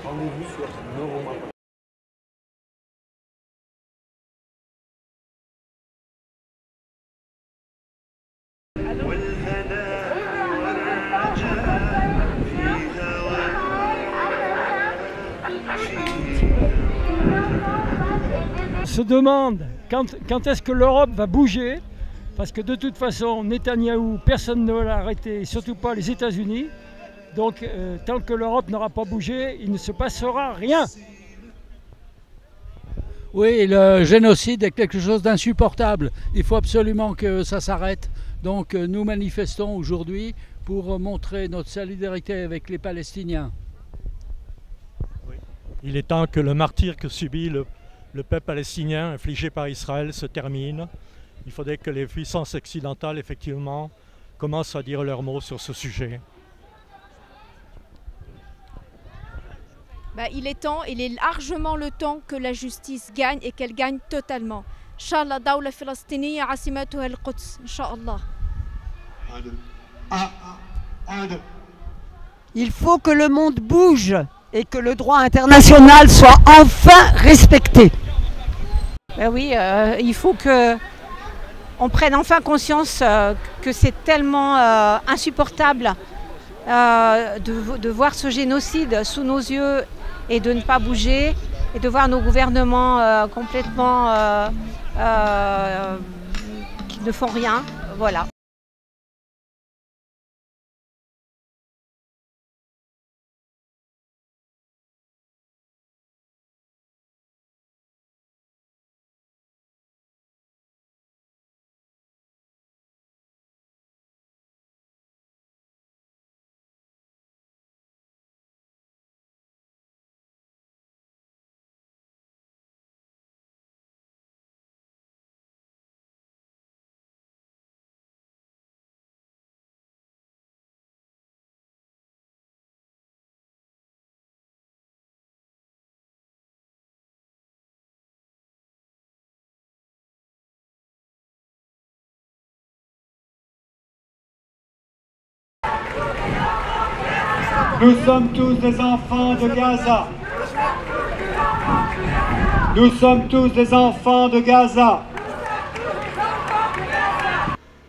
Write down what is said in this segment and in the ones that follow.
rendez-vous sur Neuroma. On se demande quand est-ce que l'Europe va bouger, parce que de toute façon, Netanyahou, personne ne va l'arrêter, surtout pas les États-Unis. Donc tant que l'Europe n'aura pas bougé, il ne se passera rien. Oui, le génocide est quelque chose d'insupportable. Il faut absolument que ça s'arrête. Donc nous manifestons aujourd'hui pour montrer notre solidarité avec les Palestiniens. Oui. Il est temps que le martyre que subit le peuple palestinien infligé par Israël se termine. Il faudrait que les puissances occidentales, effectivement, commencent à dire leurs mots sur ce sujet. Il est temps, il est largement le temps que la justice gagne et qu'elle gagne totalement. Inch'Allah, dawla filastiniya asimatuha al-Quds, Inch'Allah. Il faut que le monde bouge et que le droit international soit enfin respecté. Oui, il faut qu'on prenne enfin conscience que c'est tellement insupportable de voir ce génocide sous nos yeux et de ne pas bouger et de voir nos gouvernements complètement qui ne font rien. Voilà. Nous sommes tous des enfants de Gaza. Nous sommes tous des enfants de Gaza.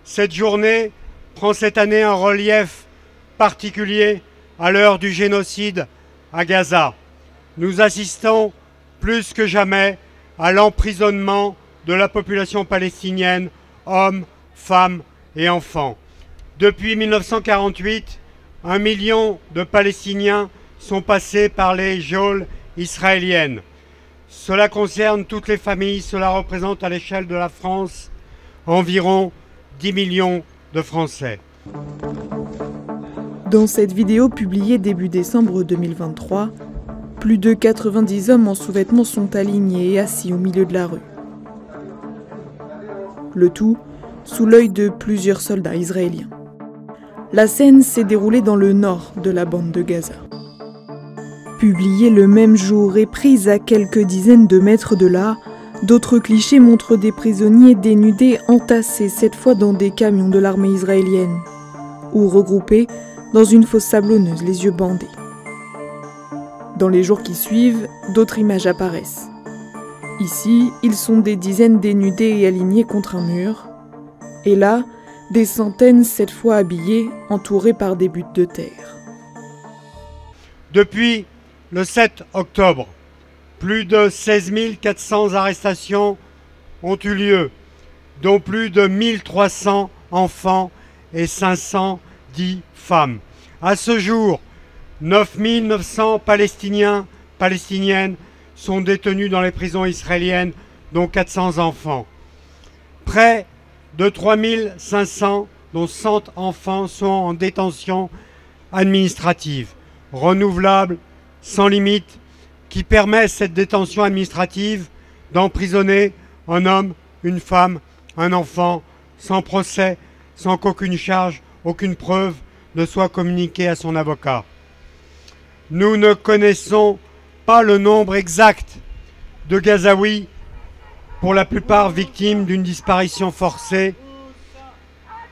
Cette journée prend cette année un relief particulier à l'heure du génocide à Gaza. Nous assistons plus que jamais à l'emprisonnement de la population palestinienne, hommes, femmes et enfants. Depuis 1948, 1 million de Palestiniens sont passés par les geôles israéliennes. Cela concerne toutes les familles, cela représente à l'échelle de la France environ 10 millions de Français. Dans cette vidéo publiée début décembre 2023, plus de 90 hommes en sous-vêtements sont alignés et assis au milieu de la rue. Le tout sous l'œil de plusieurs soldats israéliens. La scène s'est déroulée dans le nord de la bande de Gaza. Publiée le même jour et prise à quelques dizaines de mètres de là, d'autres clichés montrent des prisonniers dénudés entassés cette fois dans des camions de l'armée israélienne, ou regroupés dans une fosse sablonneuse, les yeux bandés. Dans les jours qui suivent, d'autres images apparaissent. Ici, ils sont des dizaines dénudés et alignés contre un mur. Et là, des centaines cette fois habillés, entourés par des buttes de terre. Depuis le 7 octobre, plus de 16 400 arrestations ont eu lieu, dont plus de 1300 enfants et 510 femmes. À ce jour, 9 900 Palestiniens, Palestiniennes sont détenus dans les prisons israéliennes, dont 400 enfants. Près de 3 500, dont 100 enfants, sont en détention administrative, renouvelable, sans limite, qui permet cette détention administrative d'emprisonner un homme, une femme, un enfant, sans procès, sans qu'aucune charge, aucune preuve ne soit communiquée à son avocat. Nous ne connaissons pas le nombre exact de Gazaouis, pour la plupart victimes d'une disparition forcée,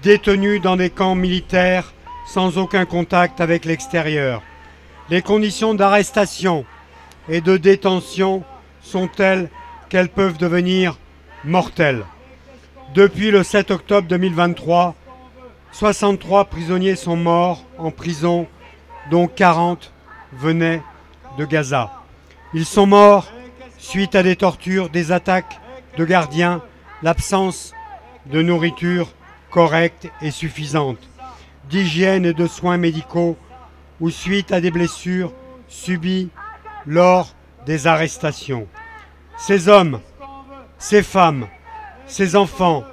détenus dans des camps militaires sans aucun contact avec l'extérieur. Les conditions d'arrestation et de détention sont telles qu'elles peuvent devenir mortelles. Depuis le 7 octobre 2023, 63 prisonniers sont morts en prison, dont 40 venaient de Gaza. Ils sont morts suite à des tortures, des attaques de gardiens, l'absence de nourriture correcte et suffisante, d'hygiène et de soins médicaux ou suite à des blessures subies lors des arrestations. Ces hommes, ces femmes, ces enfants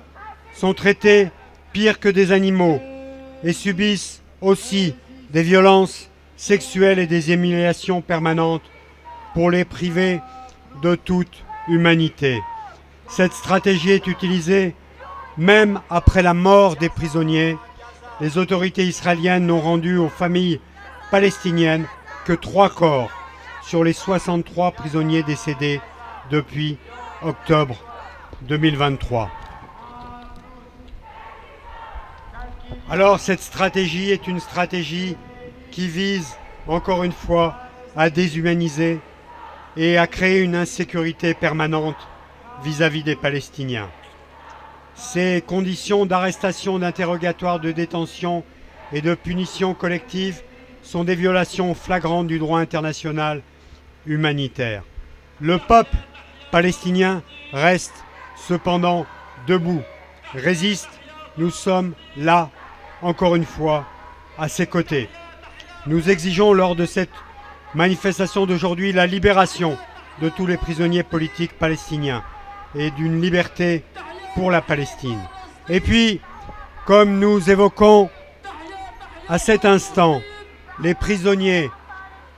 sont traités pire que des animaux et subissent aussi des violences sexuelles et des humiliations permanentes pour les priver de toute humanité. Cette stratégie est utilisée même après la mort des prisonniers. Les autorités israéliennes n'ont rendu aux familles palestiniennes que 3 corps sur les 63 prisonniers décédés depuis octobre 2023. Alors cette stratégie est une stratégie qui vise, encore une fois, à déshumaniser et à créer une insécurité permanente vis-à-vis des Palestiniens. Ces conditions d'arrestation, d'interrogatoire, de détention et de punition collective sont des violations flagrantes du droit international humanitaire. Le peuple palestinien reste cependant debout, résiste. Nous sommes là, encore une fois, à ses côtés. Nous exigeons lors de cette manifestation d'aujourd'hui la libération de tous les prisonniers politiques palestiniens et d'une liberté pour la Palestine. Et puis, comme nous évoquons à cet instant les prisonniers,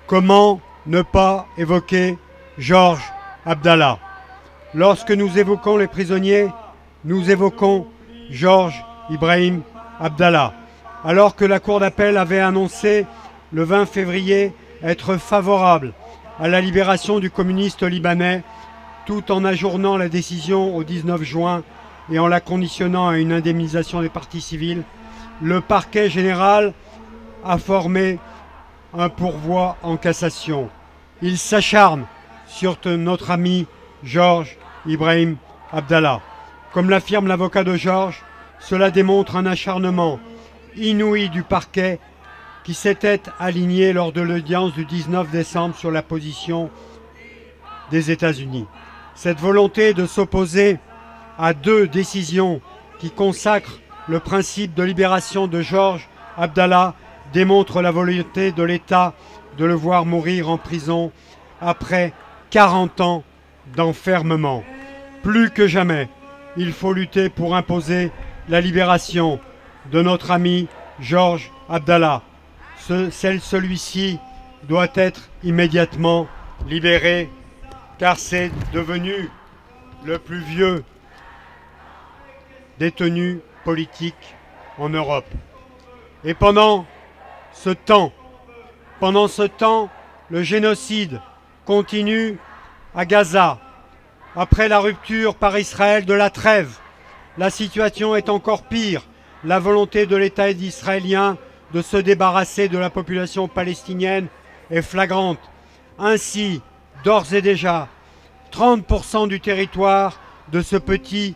comment ne pas évoquer Georges Abdallah? Lorsque nous évoquons les prisonniers, nous évoquons Georges Ibrahim Abdallah, alors que la Cour d'appel avait annoncé le 20 février être favorable à la libération du communiste libanais, tout en ajournant la décision au 19 juin et en la conditionnant à une indemnisation des parties civiles. Le parquet général a formé un pourvoi en cassation. Il s'acharne sur notre ami Georges Ibrahim Abdallah. Comme l'affirme l'avocat de Georges, cela démontre un acharnement inouï du parquet qui s'était aligné lors de l'audience du 19 décembre sur la position des États-Unis. Cette volonté de s'opposer à 2 décisions qui consacrent le principe de libération de Georges Abdallah démontre la volonté de l'État de le voir mourir en prison après 40 ans d'enfermement. Plus que jamais, il faut lutter pour imposer la libération de notre ami Georges Abdallah. Celui-ci doit être immédiatement libéré car c'est devenu le plus vieux détenu politique en Europe. Et pendant ce temps, le génocide continue à Gaza. Après la rupture par Israël de la trêve, la situation est encore pire. La volonté de l'État israélien de se débarrasser de la population palestinienne est flagrante. Ainsi, d'ores et déjà, 30% du territoire de ce petit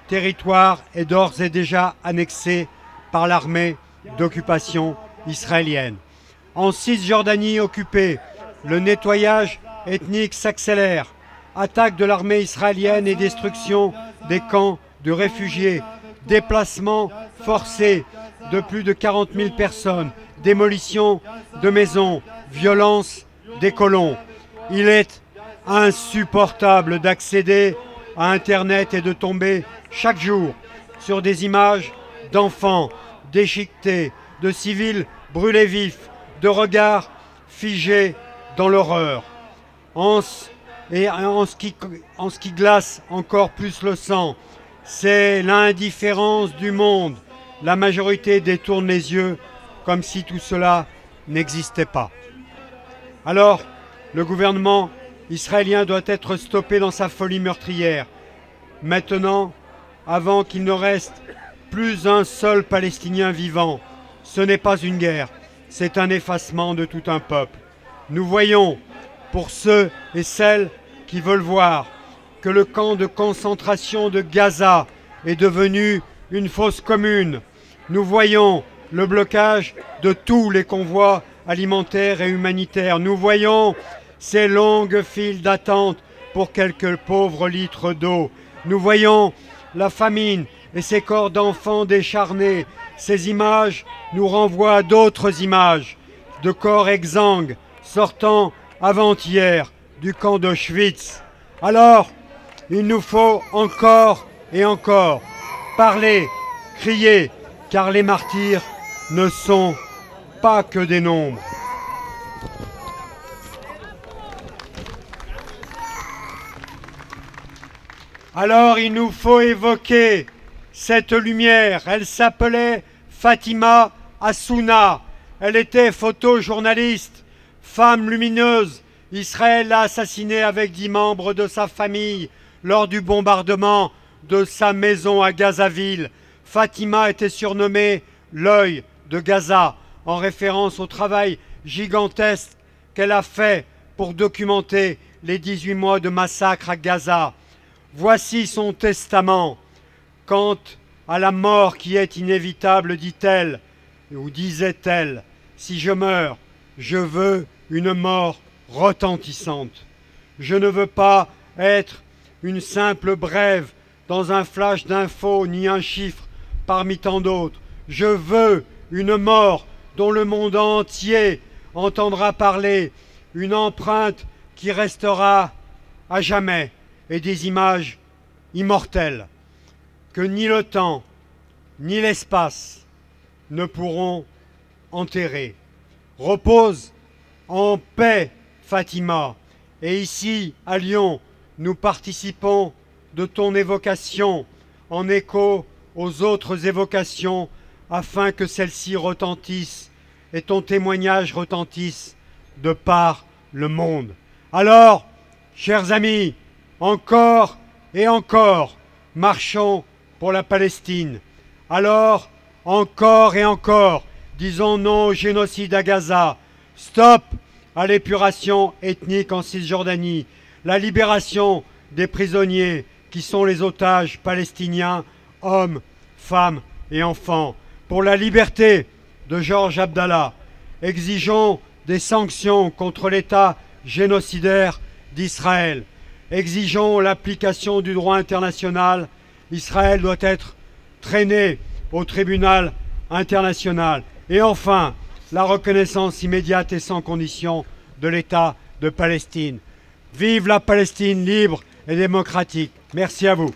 territoire est d'ores et déjà annexé par l'armée d'occupation israélienne. En Cisjordanie occupée, le nettoyage ethnique s'accélère. Attaque de l'armée israélienne et destruction des camps de réfugiés, déplacement forcé de plus de 40 000 personnes, démolition de maisons, violence des colons. Il est insupportable d'accéder à Internet et de tomber chaque jour sur des images d'enfants déchiquetés, de civils brûlés vifs, de regards figés dans l'horreur. En ce qui glace encore plus le sang, c'est l'indifférence du monde. La majorité détourne les yeux comme si tout cela n'existait pas. Alors, le gouvernement israélien doit être stoppé dans sa folie meurtrière. Maintenant, avant qu'il ne reste plus un seul Palestinien vivant, ce n'est pas une guerre, c'est un effacement de tout un peuple. Nous voyons, pour ceux et celles qui veulent voir, que le camp de concentration de Gaza est devenu une fosse commune. Nous voyons le blocage de tous les convois alimentaires et humanitaires. Nous voyons ces longues files d'attente pour quelques pauvres litres d'eau. Nous voyons la famine et ces corps d'enfants décharnés. Ces images nous renvoient à d'autres images de corps exsangues sortant avant-hier du camp d'Auschwitz. Alors, il nous faut encore et encore parler, crier, car les martyrs ne sont pas que des nombres. Alors il nous faut évoquer cette lumière. Elle s'appelait Fatima Assouna. Elle était photojournaliste, femme lumineuse. Israël l'a assassinée avec 10 membres de sa famille lors du bombardement de sa maison à Gazaville. Fatima était surnommée l'œil de Gaza, en référence au travail gigantesque qu'elle a fait pour documenter les 18 mois de massacre à Gaza. Voici son testament. Quant à la mort qui est inévitable, dit-elle, ou disait-elle, si je meurs, je veux une mort retentissante. Je ne veux pas être une simple brève dans un flash d'infos ni un chiffre parmi tant d'autres. Je veux une mort dont le monde entier entendra parler, une empreinte qui restera à jamais et des images immortelles que ni le temps ni l'espace ne pourront enterrer. Repose en paix, Fatima. Et ici, à Lyon, nous participons de ton évocation en écho aux autres évocations afin que celles-ci retentissent et ton témoignage retentisse de par le monde. Alors, chers amis, encore et encore, marchons pour la Palestine. Alors, encore et encore, disons non au génocide à Gaza. Stop à l'épuration ethnique en Cisjordanie. La libération des prisonniers qui sont les otages palestiniens, hommes, femmes et enfants. Pour la liberté de Georges Abdallah, exigeons des sanctions contre l'État génocidaire d'Israël. Exigeons l'application du droit international. Israël doit être traîné au tribunal international. Et enfin, la reconnaissance immédiate et sans condition de l'État de Palestine. Vive la Palestine libre et démocratique. Merci à vous.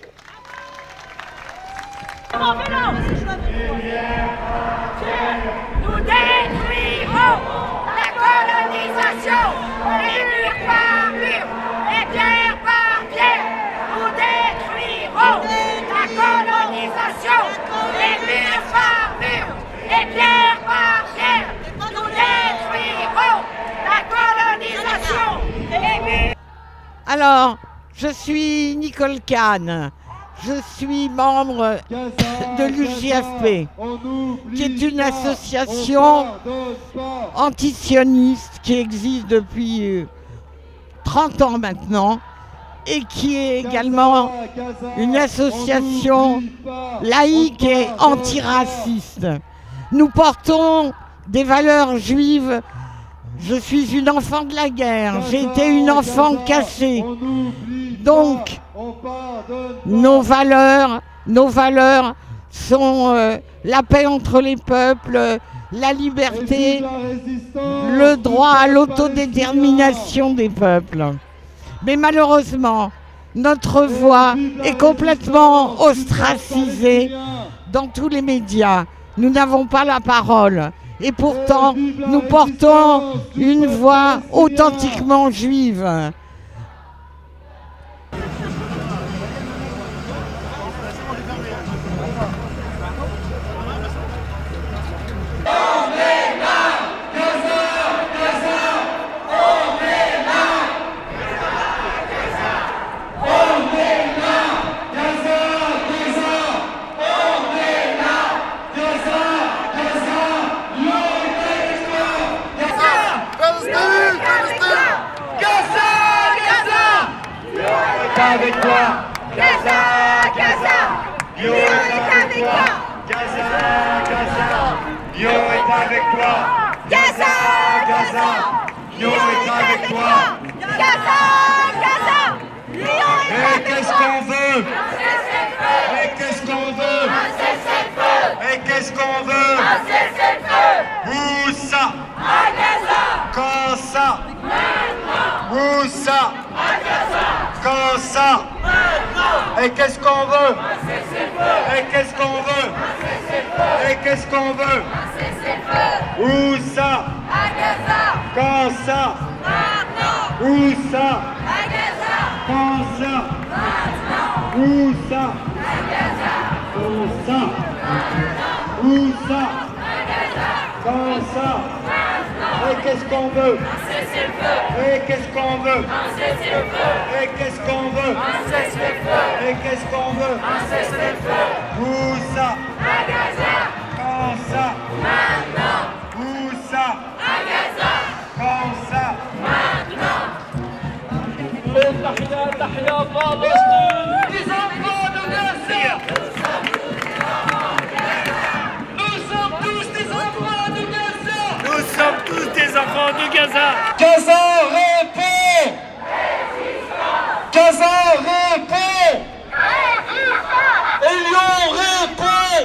Nous détruirons la colonisation, les murs par mur, et pierre par pierre. Nous détruirons la colonisation, les murs par mur, et pierre par pierre. Nous détruirons la colonisation, les murs. Alors, je suis Nicole Kahn. Je suis membre de l'UJFP, qui est une association antisioniste qui existe depuis 30 ans maintenant et qui est également une association laïque et antiraciste. Nous portons des valeurs juives. Je suis une enfant de la guerre, j'ai été une enfant cassée. Donc, nos valeurs sont la paix entre les peuples, la liberté, le droit à l'autodétermination des peuples. Mais malheureusement, notre voix est complètement ostracisée dans tous les médias. Nous n'avons pas la parole. Et pourtant, nous portons une voix authentiquement juive. Gaza, Gaza, Lyon est avec toi. Gaza, Gaza, Lyon est avec toi. Gaza, Gaza, Lyon est avec toi. Gaza, Gaza, Lyon est Et avec qu'est-ce toi. qu'on veut? Et qu'est-ce qu'on veut? Et qu'est-ce qu'on veut? Où ça? À Gaza. Quand ça? Où ça? À Gaza. Quand ça? Et qu'est-ce qu'on veut? Et qu'est-ce qu'on veut? Et qu'est-ce qu'on veut? Où ça? À Gaza. Quand ça? Maintenant. Où ça? À Gaza. Quand ça? Maintenant. Où ça? À Gaza. Quand ça? Où ça? À Gaza. Quand ça? Maintenant. Et qu'est-ce qu'on veut? Cessez-le-feu. Et qu'est-ce qu'on veut? Cessez-le-feu. Et qu'est-ce qu'on veut? Cessez-le-feu. Et qu'est-ce qu'on veut? Cessez-le-feu. Où ça? À Gaza. Quand ça? Maintenant. Où ça? À Gaza. Quand ça? Maintenant. Les enfants de Gaza. Nous sommes tous des enfants de Gaza. Nous sommes tous des enfants de Gaza. Gaza répond. Gaza répond. Et Lyon répond.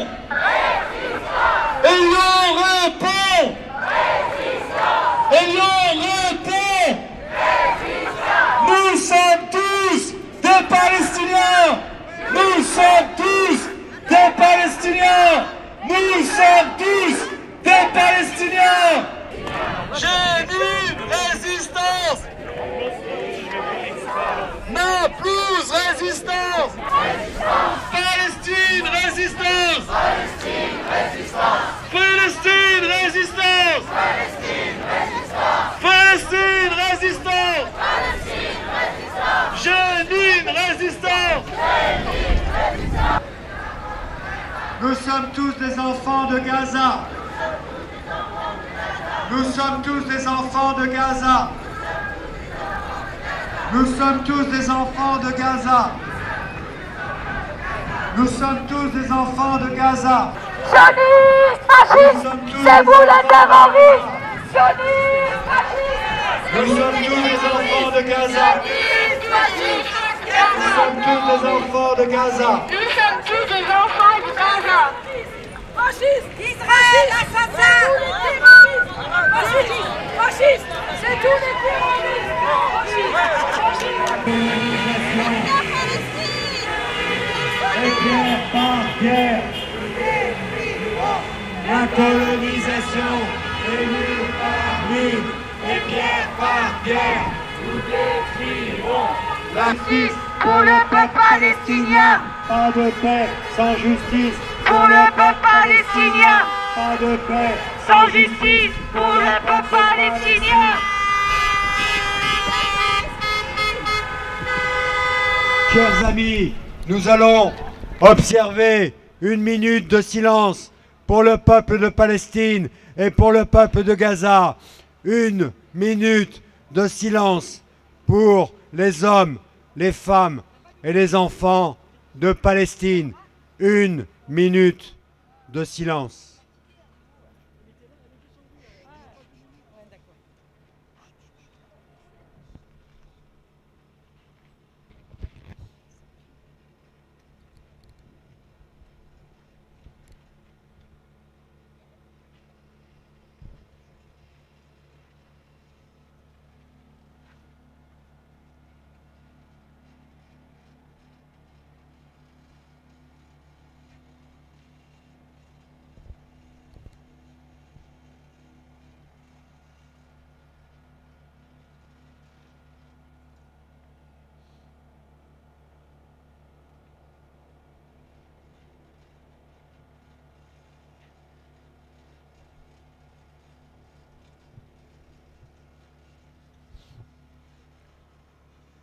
Et Lyon répond. Et Lyon répond. Nous sommes tous des Palestiniens. Nous sommes tous des Palestiniens. Nous sommes tous des Palestiniens. Génie résistance. Non plus résistance. Palestine résistance. Palestine résistance. Palestine résistance. Palestine résistance. Génie résistance. Nous sommes tous des enfants de Gaza. Nous sommes tous des enfants de Gaza. Nous sommes tous des enfants de Gaza. Nous sommes tous des enfants de Gaza. Sionistes, fascistes, c'est vous la terroriste. Sionistes, fascistes. Nous sommes tous des enfants de Gaza. Nous sommes tous des enfants de Gaza. Nous sommes tous des enfants de Gaza. Fascistes, Israël, assassin. Fascistes, fascistes, c'est tous les terroristes. Et pierre par pierre, la colonisation est mur par mur, et pierre par pierre, nous détruirons la justice Pour le peuple palestinien, Pas de paix sans justice. pour le peuple palestinien, Pas de paix sans justice, pour le peuple palestinien. Chers amis, nous allons observer une minute de silence pour le peuple de Palestine et pour le peuple de Gaza. Une minute de silence pour les hommes, les femmes et les enfants de Palestine. Une minute de silence.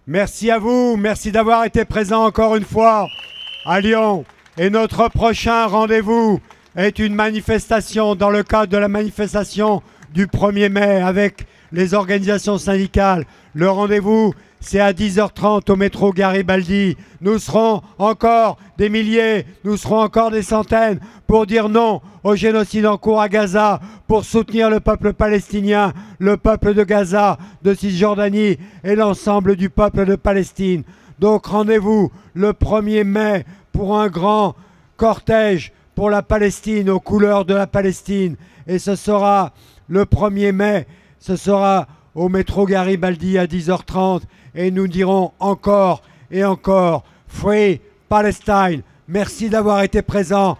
Merci à vous, merci d'avoir été présent encore une fois à Lyon. Et notre prochain rendez-vous est une manifestation dans le cadre de la manifestation du 1er mai avec les organisations syndicales. Le rendez-vous, c'est à 10h30 au métro Garibaldi. Nous serons encore des milliers, nous serons encore des centaines pour dire non au génocide en cours à Gaza, pour soutenir le peuple palestinien, le peuple de Gaza, de Cisjordanie et l'ensemble du peuple de Palestine. Donc rendez-vous le 1er mai pour un grand cortège pour la Palestine, aux couleurs de la Palestine. Et ce sera le 1er mai, ce sera au métro Garibaldi à 10h30. Et nous dirons encore et encore, Free Palestine. Merci d'avoir été présents.